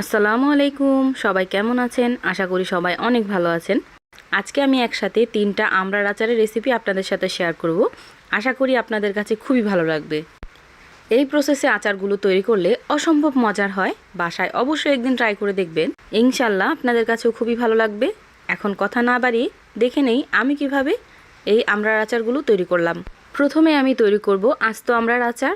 আসসালামু আলাইকুম, সবাই কেমন আছেন? আশা করি সবাই অনেক ভালো আছেন। আজকে আমি একসাথে 3টা আমড়ার আচারের রেসিপি আপনাদের সাথে শেয়ার করব। আশা করি আপনাদের কাছে খুবই ভালো লাগবে। এই প্রসেসে আচারগুলো তৈরি করলে অসম্ভব মজার হয়। বাসায় অবশ্যই একদিন ট্রাই করে দেখবেন, ইনশাল্লাহ আপনাদের কাছেও খুবই ভালো লাগবে। এখন কথা না বাড়িয়ে দেখে নেই আমি কিভাবে এই আমড়ার আচারগুলো তৈরি করলাম। প্রথমে আমি তৈরি করব আস্ত আমড়ার আচার।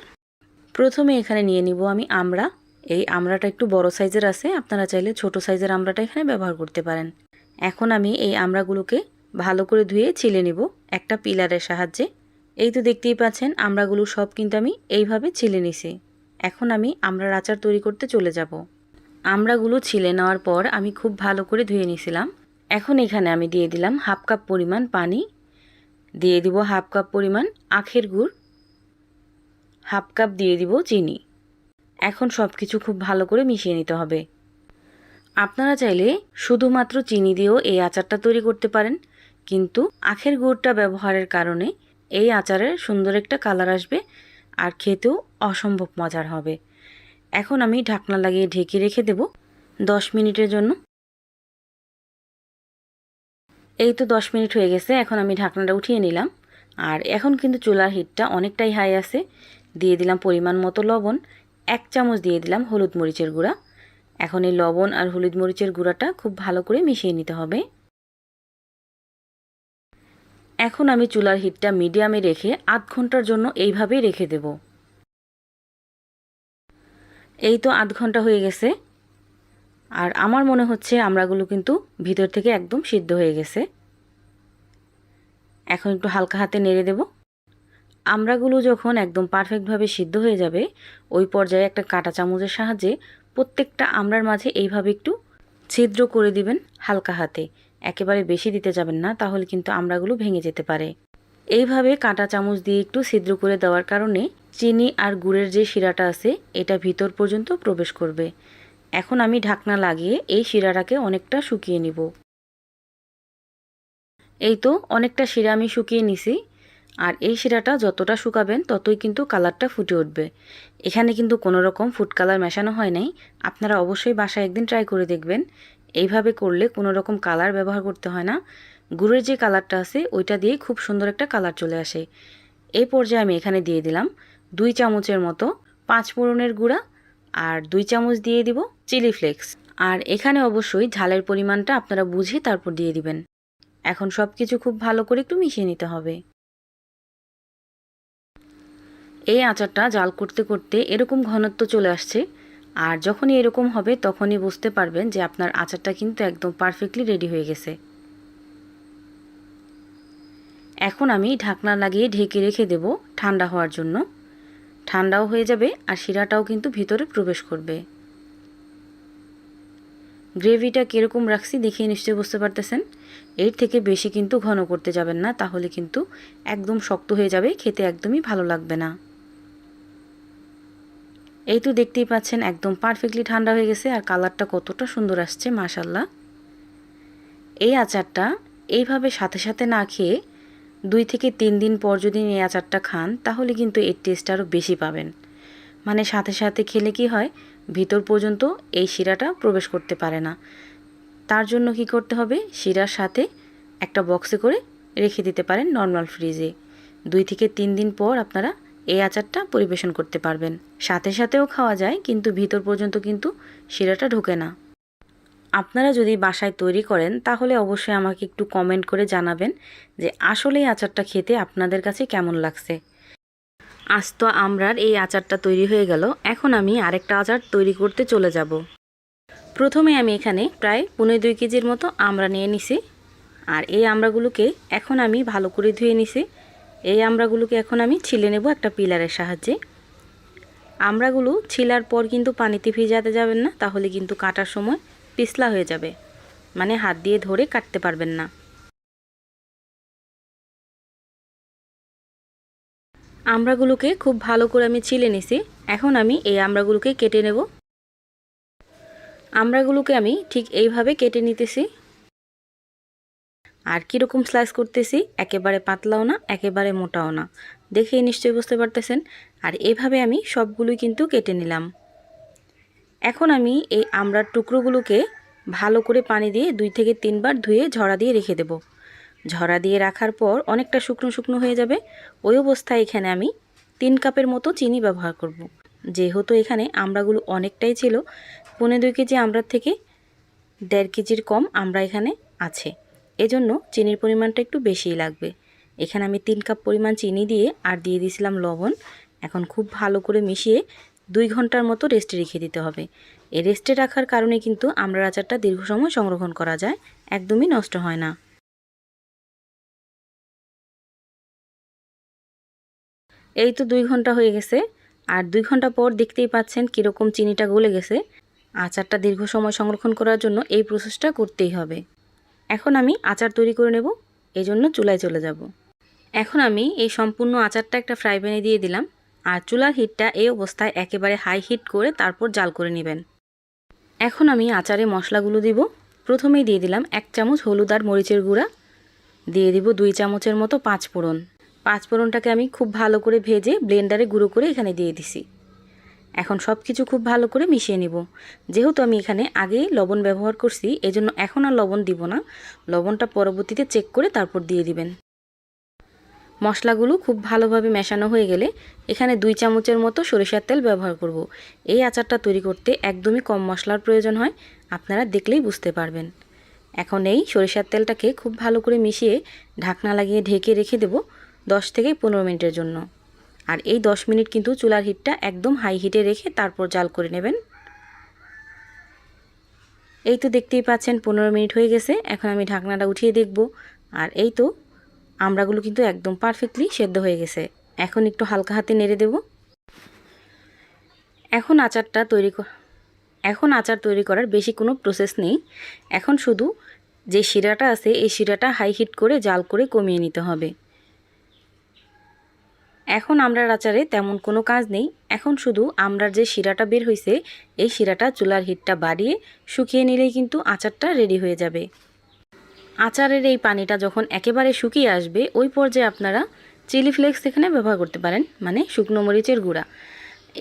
প্রথমে এখানে নিয়ে নিব আমি আমড়া। এই আমড়াটা একটু বড় সাইজের আছে, আপনারা চাইলে ছোট সাইজের আমড়াটা এখানে ব্যবহার করতে পারেন। এখন আমি এই আমড়াগুলোকে ভালো করে ধুয়ে ছিলে নিব একটা পিলারের সাহায্যে। এই তো দেখতেই পাচ্ছেন আমড়াগুলো সব কিন্তু আমি এইভাবে ছিলে নিছি। এখন আমি আমড়ার আচার তৈরি করতে চলে যাব। আমড়াগুলো ছিলে নেওয়ার পর আমি খুব ভালো করে ধুয়ে নিয়েছিলাম। এখন এখানে আমি দিয়ে দিলাম হাফ কাপ পরিমাণ পানি, দিয়ে দিব হাফ কাপ পরিমাণ আখের গুড়, হাফ কাপ দিয়ে দিব চিনি। এখন সব কিছু খুব ভালো করে মিশিয়ে নিতে হবে। আপনারা চাইলে শুধুমাত্র চিনি দিয়েও এই আচারটা তৈরি করতে পারেন, কিন্তু আখের গুড়টা ব্যবহারের কারণে এই আচারের সুন্দর একটা কালার আসবে আর খেতেও অসম্ভব মজার হবে। এখন আমি ঢাকনা লাগিয়ে ঢেকে রেখে দেব 10 মিনিটের জন্য। এই তো 10 মিনিট হয়ে গেছে। এখন আমি ঢাকনাটা উঠিয়ে নিলাম। আর এখন কিন্তু চুলার হিটটা অনেকটাই হাই আছে। দিয়ে দিলাম পরিমাণ মতো লবণ, 1 চামচ দিয়ে দিলাম হলুদ মরিচের গুঁড়া। এখন এই লবণ আর হলুদ মরিচের গুঁড়াটা খুব ভালো করে মিশিয়ে নিতে হবে। এখন আমি চুলার হিটটা মিডিয়ামে রেখে আধ ঘন্টার জন্য এইভাবেই রেখে দেব। এই তো আধ ঘন্টা হয়ে গেছে। আর আমার মনে হচ্ছে আমড়াগুলো কিন্তু ভিতর থেকে একদম সিদ্ধ হয়ে গেছে। এখন একটু হালকা হাতে নেড়ে দেব। আমড়াগুলো যখন একদম পারফেক্টভাবে সিদ্ধ হয়ে যাবে, ওই পর্যায়ে একটা কাঁটা চামচের সাহায্যে প্রত্যেকটা আমড়ার মাঝে এইভাবে একটু ছিদ্র করে দিবেন হালকা হাতে। একেবারে বেশি দিতে যাবেন না, তাহলে কিন্তু আমড়াগুলো ভেঙে যেতে পারে। এইভাবে কাঁটা চামচ দিয়ে একটু ছিদ্র করে দেওয়ার কারণে চিনি আর গুড়ের যে শিরাটা আছে এটা ভিতর পর্যন্ত প্রবেশ করবে। এখন আমি ঢাকনা লাগিয়ে এই শিরাটাকে অনেকটা শুকিয়ে নিব। এই তো অনেকটা শিরা আমি শুকিয়ে নিছি। আর এই শিরাটা যতটা শুকাবেন ততই কিন্তু কালারটা ফুটে উঠবে। এখানে কিন্তু কোনো রকম ফুড কালার মেশানো হয় নাই। আপনারা অবশ্যই বাসায় একদিন ট্রাই করে দেখবেন। এইভাবে করলে কোনো রকম কালার ব্যবহার করতে হয় না। গুড়ের যে কালারটা আছে ওইটা দিয়ে খুব সুন্দর একটা কালার চলে আসে। এই পর্যায়ে আমি এখানে দিয়ে দিলাম 2 চামচের মতো 5 ফোড়নের গুঁড়া আর 2 চামচ দিয়ে দিব চিলি ফ্লেক্স। আর এখানে অবশ্যই ঝালের পরিমাণটা আপনারা বুঝে তারপর দিয়ে দিবেন। এখন সব কিছু খুব ভালো করে একটু মিশিয়ে নিতে হবে। এই আচারটা জাল করতে করতে এরকম ঘনত্ব চলে আসছে। আর যখনই এরকম হবে তখনই বুঝতে পারবেন যে আপনার আচারটা কিন্তু একদম পারফেক্টলি রেডি হয়ে গেছে। এখন আমি ঢাকনা লাগিয়ে ঢেকে রেখে দেব ঠান্ডা হওয়ার জন্য। ঠান্ডাও হয়ে যাবে আর শিরাটাও কিন্তু ভিতরে প্রবেশ করবে। গ্রেভিটা কীরকম রাখছি দেখে নিশ্চয়ই বুঝতে পারতেছেন। এর থেকে বেশি কিন্তু ঘন করতে যাবেন না, তাহলে কিন্তু একদম শক্ত হয়ে যাবে, খেতে একদমই ভালো লাগবে না। এই তো দেখতেই পাচ্ছেন একদম পারফেক্টলি ঠান্ডা হয়ে গেছে আর কালারটা কতটা সুন্দর আসছে মাশাল্লাহ। এই আচারটা এইভাবে সাথে সাথে না খেয়ে 2 থেকে 3 দিন পর যদি এই আচারটা খান তাহলে কিন্তু এর টেস্ট আরও বেশি পাবেন। মানে সাথে সাথে খেলে কি হয়, ভিতর পর্যন্ত এই শিরাটা প্রবেশ করতে পারে না। তার জন্য কি করতে হবে, শিরার সাথে একটা বক্সে করে রেখে দিতে পারেন নর্মাল ফ্রিজে। 2 থেকে 3 দিন পর আপনারা এই আচারটা পরিবেশন করতে পারবেন। সাথে সাথেও খাওয়া যায়, কিন্তু ভিতর পর্যন্ত কিন্তু শিরাটা ঢোকে না। আপনারা যদি বাসায় তৈরি করেন তাহলে অবশ্যই আমাকে একটু কমেন্ট করে জানাবেন যে আসলে এই আচারটা খেতে আপনাদের কাছে কেমন লাগছে। আস্ত আমড়ার এই আচারটা তৈরি হয়ে গেল। এখন আমি আরেকটা আচার তৈরি করতে চলে যাব। প্রথমে আমি এখানে প্রায় 1.5-2 কেজির মতো আমড়া নিয়ে নিছি। আর এই আমড়াগুলোকে এখন আমি ভালো করে ধুয়ে নিছি। এই আমড়াগুলোকে এখন আমি ছিলে নেব একটা পিলারের সাহায্যে। আমড়াগুলো ছিলার পর কিন্তু পানিতে ভিজাতে যাবেন না, তাহলে কিন্তু কাটার সময় পিছলা হয়ে যাবে, মানে হাত দিয়ে ধরে কাটতে পারবেন না। আমড়াগুলোকে খুব ভালো করে আমি ছিলে নিছি। এখন আমি এই আমড়াগুলোকে কেটে নেব। আমড়াগুলোকে আমি ঠিক এইভাবে কেটে নিতেছি। আর কীরকম স্লাইস করতেছি, একেবারে পাতলাও না একেবারে মোটাও না, দেখেই নিশ্চয়ই বুঝতে পারতেছেন। আর এভাবে আমি সবগুলোই কিন্তু কেটে নিলাম। এখন আমি এই আমড়ার টুকরোগুলোকে ভালো করে পানি দিয়ে 2 থেকে 3 বার ধুয়ে ঝরা দিয়ে রেখে দেব। ঝরা দিয়ে রাখার পর অনেকটা শুকনো শুকনো হয়ে যাবে। ওই অবস্থায় এখানে আমি 3 কাপের মতো চিনি ব্যবহার করব। যেহেতু এখানে আমড়াগুলো অনেকটাই ছিল, 1.5 কেজি আমড়ার থেকে 1.5 কেজির কম আমড়া এখানে আছে, এজন্য চিনির পরিমাণটা একটু বেশিই লাগবে। এখানে আমি 3 কাপ পরিমাণ চিনি দিয়ে আর দিয়ে দিয়েছিলাম লবণ। এখন খুব ভালো করে মিশিয়ে 2 ঘন্টার মতো রেস্টে রেখে দিতে হবে। এই রেস্টে রাখার কারণে কিন্তু আমড়ার আচারটা দীর্ঘ সময় সংরক্ষণ করা যায়, একদমই নষ্ট হয় না। এই তো 2 ঘন্টা হয়ে গেছে, আর 2 ঘন্টা পর দেখতেই পাচ্ছেন কীরকম চিনিটা গলে গেছে। আচারটা দীর্ঘ সময় সংরক্ষণ করার জন্য এই প্রসেসটা করতেই হবে। এখন আমি আচার তৈরি করে নেব, এই জন্য চুলায় চলে যাব। এখন আমি এই সম্পূর্ণ আচারটা একটা ফ্রাই প্যানে দিয়ে দিলাম, আর চুলার হিটটা এই অবস্থায় একেবারে হাই হিট করে তারপর জাল করে নেবেন। এখন আমি আচারে মশলাগুলো দিব। প্রথমেই দিয়ে দিলাম 1 চামচ হলুদ আর মরিচের গুঁড়া, দিয়ে দিব 2 চামচের মতো 5 ফোড়ন। 5 ফোড়নটাকে আমি খুব ভালো করে ভেজে ব্লেন্ডারে গুঁড়ো করে এখানে দিয়ে দিছি। এখন সব কিছু খুব ভালো করে মিশিয়ে নিব। যেহেতু আমি এখানে আগে লবণ ব্যবহার করছি, এজন্য এখন আর লবণ দিব না। লবণটা পরবর্তীতে চেক করে তারপর দিয়ে দিবেন। মশলাগুলো খুব ভালোভাবে মেশানো হয়ে গেলে এখানে 2 চামচের মতো সরিষার তেল ব্যবহার করব। এই আচারটা তৈরি করতে একদমই কম মশলার প্রয়োজন হয়, আপনারা দেখলেই বুঝতে পারবেন। এখন এই সরিষার তেলটাকে খুব ভালো করে মিশিয়ে ঢাকনা লাগিয়ে ঢেকে রেখে দেব 10 থেকে 15 মিনিটের জন্য। আর এই 10 মিনিট কিন্তু চুলার হিটটা একদম হাই হিটে রেখে তারপর জাল করে নেবেন। এই তো দেখতেই পাচ্ছেন 15 মিনিট হয়ে গেছে। এখন আমি ঢাকনাটা উঠিয়ে দেখব, আর এই তো আমড়াগুলো কিন্তু একদম পারফেক্টলি সেদ্ধ হয়ে গেছে। এখন একটু হালকা হাতে নেড়ে দেব। এখন আচার তৈরি করার বেশি কোনো প্রসেস নেই। এখন শুধু যে শিরাটা আছে এই শিরাটা হাই হিট করে জাল করে কমিয়ে নিতে হবে। এখন আমড়ার আচারে তেমন কোনো কাজ নেই। এখন শুধু আমড়ার যে শিরাটা বের হয়েছে এই শিরাটা চুলার হিটটা বাড়িয়ে শুকিয়ে নিলেই কিন্তু আচারটা রেডি হয়ে যাবে। আচারের এই পানিটা যখন একেবারে শুকিয়ে আসবে ওই পর্যায়ে আপনারা চিলি ফ্লেক্স এখানে ব্যবহার করতে পারেন, মানে শুকনো মরিচের গুঁড়া।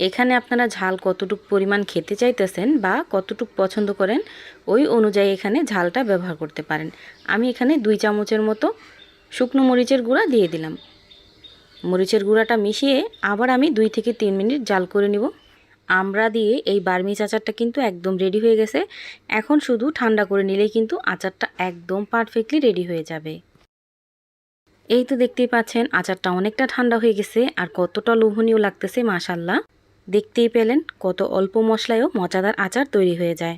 এখানে আপনারা ঝাল কতটুক পরিমাণ খেতে চাইতেছেন বা কতটুক পছন্দ করেন ওই অনুযায়ী এখানে ঝালটা ব্যবহার করতে পারেন। আমি এখানে 2 চামচের মতো শুকনো মরিচের গুঁড়া দিয়ে দিলাম। মরিচের গুঁড়াটা মিশিয়ে আবার আমি 2 থেকে 3 মিনিট জাল করে নিব। আমড়া দিয়ে এই বার্মিজ আচারটা কিন্তু একদম রেডি হয়ে গেছে। এখন শুধু ঠান্ডা করে নিলেই কিন্তু আচারটা একদম পারফেক্টলি রেডি হয়ে যাবে। এই তো দেখতেই পাচ্ছেন আচারটা অনেকটা ঠান্ডা হয়ে গেছে, আর কতটা লোভনীয় লাগতেছে মাশাআল্লাহ। দেখতেই পেলেন কত অল্প মশলায়ও মজাদার আচার তৈরি হয়ে যায়।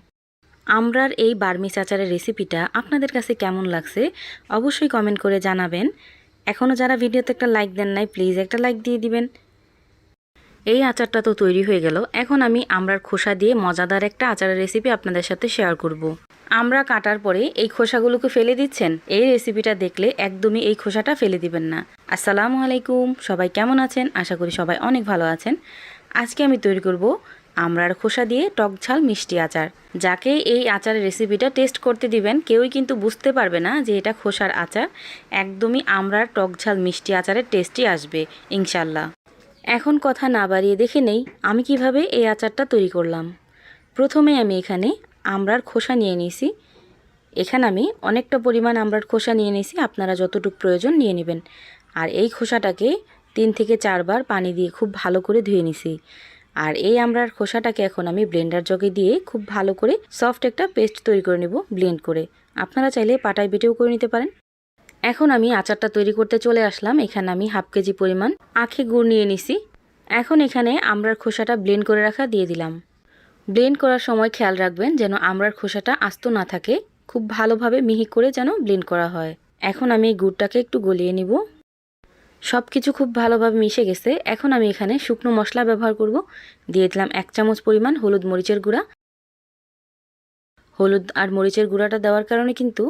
আমড়ার এই বার্মিজ আচারের রেসিপিটা আপনাদের কাছে কেমন লাগছে অবশ্যই কমেন্ট করে জানাবেন। এখনও যারা ভিডিওতে একটা লাইক দেন নাই প্লিজ একটা লাইক দিয়ে দিবেন। এই আচারটা তো তৈরি হয়ে গেল। এখন আমি আমড়ার খোসা দিয়ে মজাদার একটা আচারের রেসিপি আপনাদের সাথে শেয়ার করব। আমড়া কাটার পরে এই খোসাগুলোকে ফেলে দিচ্ছেন, এই রেসিপিটা দেখলে একদমই এই খোসাটা ফেলে দিবেন না। আসসালামু আলাইকুম, সবাই কেমন আছেন? আশা করি সবাই অনেক ভালো আছেন। আজকে আমি তৈরি করব আমড়ার খোসা দিয়ে টক ঝাল মিষ্টি আচার। যাকে এই আচারের রেসিপিটা টেস্ট করতে দিবেন কেউই কিন্তু বুঝতে পারবে না যে এটা খোসার আচার। একদমই আমড়ার টক ঝাল মিষ্টি আচারের টেস্টই আসবে ইনশাল্লাহ। এখন কথা না বাড়িয়ে দেখে নেই আমি কিভাবে এই আচারটা তৈরি করলাম। প্রথমে আমি এখানে আমড়ার খোসা নিয়ে নিয়েছি। এখানে আমি অনেকটা পরিমাণ আমড়ার খোসা নিয়ে নিয়েছি, আপনারা যতটুকু প্রয়োজন নিয়ে নেবেন। আর এই খোসাটাকে 3 থেকে 4 বার পানি দিয়ে খুব ভালো করে ধুয়ে নিছি। আর এই আমড়ার খোসাটাকে এখন আমি ব্লেন্ডার জগে দিয়ে খুব ভালো করে সফট একটা পেস্ট তৈরি করে নেব ব্লেন্ড করে। আপনারা চাইলে পাটায় বেটেও করে নিতে পারেন। এখন আমি আচারটা তৈরি করতে চলে আসলাম। এখানে আমি 1/2 কেজি পরিমাণ আখে গুড় নিয়ে নিছি। এখন এখানে আমড়ার খোসাটা ব্লেন্ড করে রাখা দিয়ে দিলাম। ব্লেন্ড করার সময় খেয়াল রাখবেন যেন আমড়ার খোসাটা আস্ত না থাকে, খুব ভালোভাবে মিহি করে যেন ব্লেন্ড করা হয়। এখন আমি এই গুড়টাকে একটু গলিয়ে নিব। সব কিছু খুব ভালোভাবে মিশে গেছে। এখন আমি এখানে শুকনো মশলা ব্যবহার করব। দিয়ে দিলাম 1 চামচ পরিমাণ হলুদ মরিচের গুঁড়া। হলুদ আর মরিচের গুঁড়াটা দেওয়ার কারণে কিন্তু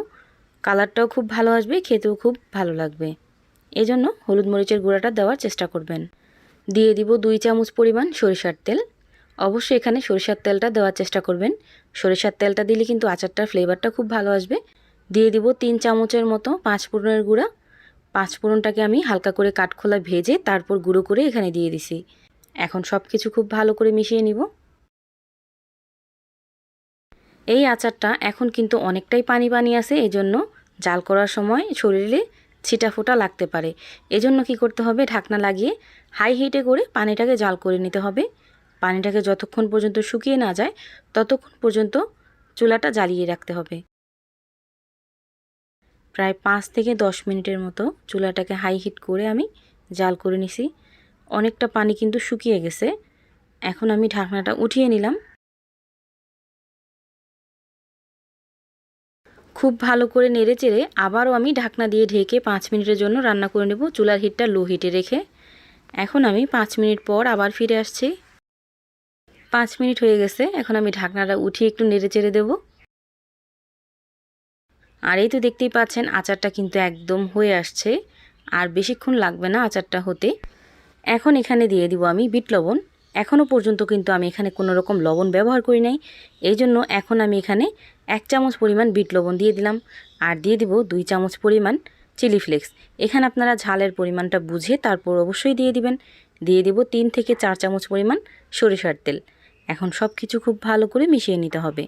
কালারটাও খুব ভালো আসবে, খেতেও খুব ভালো লাগবে। এজন্য হলুদ মরিচের গুঁড়াটা দেওয়ার চেষ্টা করবেন। দিয়ে দিব 2 চামচ পরিমাণ সরিষার তেল। অবশ্যই এখানে সরিষার তেলটা দেওয়ার চেষ্টা করবেন। সরিষার তেলটা দিলে কিন্তু আচারটার ফ্লেভারটা খুব ভালো আসবে। দিয়ে দিব 3 চামচের মতো 5 ফোড়নের গুঁড়া। 5 ফোড়নটাকে আমি হালকা করে কাঠখোলা ভেজে তারপর গুঁড়ো করে এখানে দিয়ে দিছি। এখন সব কিছু খুব ভালো করে মিশিয়ে নিব। এই আচারটা এখন কিন্তু অনেকটাই পানি পানি আছে, এজন্য জাল করার সময় শরীরে ছিটাফোঁটা লাগতে পারে। এজন্য কি করতে হবে, ঢাকনা লাগিয়ে হাই হিটে করে পানিটাকে জাল করে নিতে হবে। পানিটাকে যতক্ষণ পর্যন্ত শুকিয়ে না যায় ততক্ষণ পর্যন্ত চুলাটা জ্বালিয়ে রাখতে হবে। প্রায় 5 থেকে 10 মিনিটের মতো চুলাটাকে হাই হিট করে আমি জাল করে নিছি। অনেকটা পানি কিন্তু শুকিয়ে গেছে। এখন আমি ঢাকনাটা উঠিয়ে নিলাম। খুব ভালো করে নেড়েচেড়ে আবারও আমি ঢাকনা দিয়ে ঢেকে 5 মিনিটের জন্য রান্না করে নেব, চুলার হিটটা লো হিটে রেখে। এখন আমি 5 মিনিট পর আবার ফিরে আসছি। 5 মিনিট হয়ে গেছে। এখন আমি ঢাকনাটা উঠিয়ে একটু নেড়েচেড়ে দেব। আর এই তো দেখতেই পাচ্ছেন আচারটা কিন্তু একদম হয়ে আসছে, আর বেশিক্ষণ লাগবে না আচারটা হতে। এখন এখানে দিয়ে দিব আমি বিট লবণ। এখনও পর্যন্ত কিন্তু আমি এখানে কোনো রকম লবণ ব্যবহার করি নাই, এই জন্য এখন আমি এখানে 1 চামচ পরিমাণ বিট লবণ দিয়ে দিলাম। আর দিয়ে দিব 2 চামচ পরিমাণ চিলি ফ্লেক্স। এখানে আপনারা ঝালের পরিমাণটা বুঝে তারপর অবশ্যই দিয়ে দিবেন। দিয়ে দিব 3 থেকে 4 চামচ পরিমাণ সরিষার তেল। এখন সব কিছু খুব ভালো করে মিশিয়ে নিতে হবে।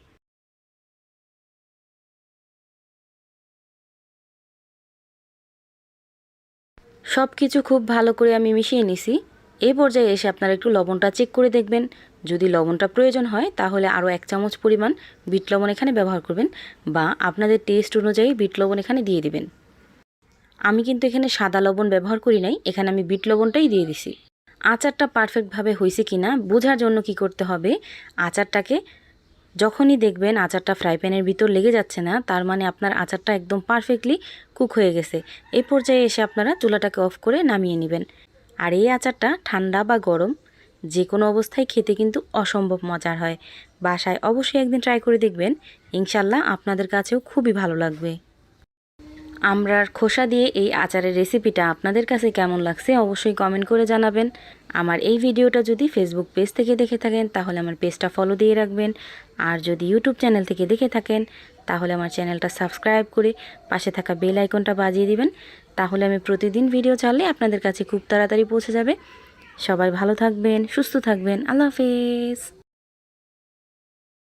সব কিছু খুব ভালো করে আমি মিশিয়ে নিছি। এই পর্যায়ে এসে আপনারা একটু লবণটা চেক করে দেখবেন। যদি লবণটা প্রয়োজন হয় তাহলে আরও 1 চামচ পরিমাণ বিট লবণ এখানে ব্যবহার করবেন, বা আপনাদের টেস্ট অনুযায়ী বিট লবণ এখানে দিয়ে দিবেন। আমি কিন্তু এখানে সাদা লবণ ব্যবহার করি নাই, এখানে আমি বিট লবণটাই দিয়ে দিছি। আচারটা পারফেক্টভাবে হয়েছে কিনা বোঝার জন্য কি করতে হবে, আচারটাকে যখনই দেখবেন আচারটা ফ্রাই প্যানের ভিতর লেগে যাচ্ছে না, তার মানে আপনার আচারটা একদম পারফেক্টলি কুক হয়ে গেছে। এই পর্যায়ে এসে আপনারা চুলাটাকে অফ করে নামিয়ে নেবেন। আর এই আচারটা ঠান্ডা বা গরম যে কোনো অবস্থায় খেতে কিন্তু অসম্ভব মজার হয়। বাসায় অবশ্যই একদিন ট্রাই করে দেখবেন, ইনশাল্লাহ আপনাদের কাছেও খুবই ভালো লাগবে। আমড়ার খোসা দিয়ে এই আচারের রেসিপিটা আপনাদের কাছে কেমন লাগছে অবশ্যই কমেন্ট করে জানাবেন। আমার এই ভিডিওটা যদি ফেসবুক পেজ থেকে দেখে থাকেন তাহলে আমার পেজটা ফলো দিয়ে রাখবেন, আর যদি ইউটিউব চ্যানেল থেকে দেখে থাকেন তাহলে আমার চ্যানেলটা সাবস্ক্রাইব করে পাশে থাকা বেল আইকনটা বাজিয়ে দিবেন। তাহলে আমি প্রতিদিন ভিডিও ছাড়লে আপনাদের কাছে খুব তাড়াতাড়ি পৌঁছে যাবে। সবাই ভালো থাকবেন, সুস্থ থাকবেন। আল্লাহ হাফেজ।